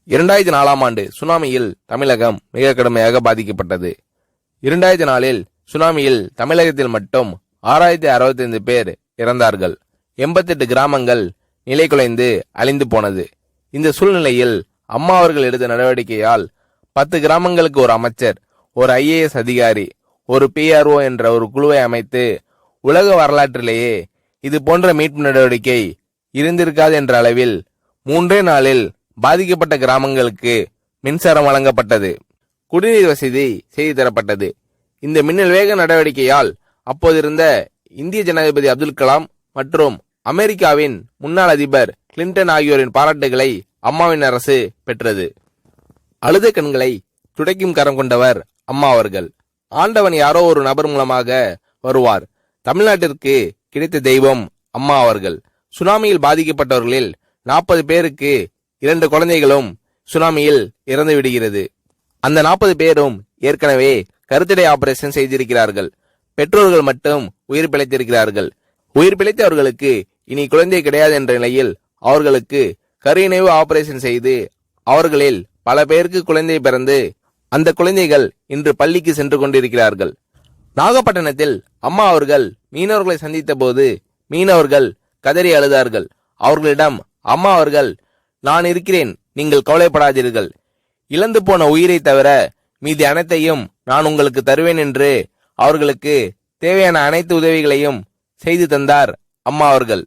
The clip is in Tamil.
2004ஆம் ஆண்டு சுனாமியில் தமிழகம் மிக கடுமையாக பாதிக்கப்பட்டது. 2004இல் சுனாமியில் தமிழகத்தில் மட்டும் 6065 பேர் இறந்தார்கள். 88 கிராமங்கள் நிலை குலைந்து அழிந்து போனது. இந்த சூழ்நிலையில் அம்மா அவர்கள் எடுத்த நடவடிக்கையால் 10 கிராமங்களுக்கு ஒரு அமைச்சர், ஒரு IAS அதிகாரி, ஒரு PRO என்ற ஒரு குழுவை அமைத்து உலக வரலாற்றிலேயே இது போன்ற மீட்பு நடவடிக்கை இருந்திருக்காது என்ற அளவில் 3 நாளில் பாதிக்கப்பட்ட கிராமங்களுக்கு மின்சாரம் வழங்கப்பட்டது. குடிநீர் வசதி செய்து தரப்பட்டது. இந்த மின்னல் வேக நடவடிக்கையால் அப்போதிருந்த இந்திய ஜனாதிபதி அப்துல் கலாம் மற்றும் அமெரிக்காவின் முன்னாள் அதிபர் கிளின்டன் ஆகியோரின் பாராட்டுகளை அம்மாவின் அரசு பெற்றது. அழுத கண்களை துடைக்கும் கரம் கொண்டவர் அம்மா அவர்கள். ஆண்டவன் யாரோ ஒரு நபர் மூலமாக வருவார். தமிழ்நாட்டிற்கு கிடைத்த தெய்வம் அம்மா அவர்கள். சுனாமியில் பாதிக்கப்பட்டவர்களில் 40 பேருக்கு 2 குழந்தைகளும் சுனாமியில் இறந்து விடுகிறது. அந்த 40 பேரும் ஏற்கனவே கருத்தடை ஆபரேஷன் செய்திருக்கிறார்கள். பெற்றோர்கள் மட்டும் உயிர் பிழைத்திருக்கிறார்கள். உயிர் பிழைத்தவர்களுக்கு இனி குழந்தை கிடையாது என்ற நிலையில் அவர்களுக்கு கருணைவு ஆபரேஷன் செய்து அவர்களில் பல பேருக்கு குழந்தை பிறந்து அந்த குழந்தைகள் இன்று பள்ளிக்கு சென்று கொண்டிருக்கிறார்கள். நாகப்பட்டினத்தில் அம்மா அவர்கள் மீனவர்களை சந்தித்த போது மீனவர்கள் கதறி அழுதார்கள். அவர்களிடம் அம்மா அவர்கள், நான் இருக்கிறேன், நீங்கள் கவலைப்படாதீர்கள், இழந்து போன உயிரை தவிர மீதி அனைத்தையும் நான் உங்களுக்கு தருவேன் என்று அவர்களுக்கு தேவையான அனைத்து உதவிகளையும் செய்து தந்தார் அம்மா அவர்கள்.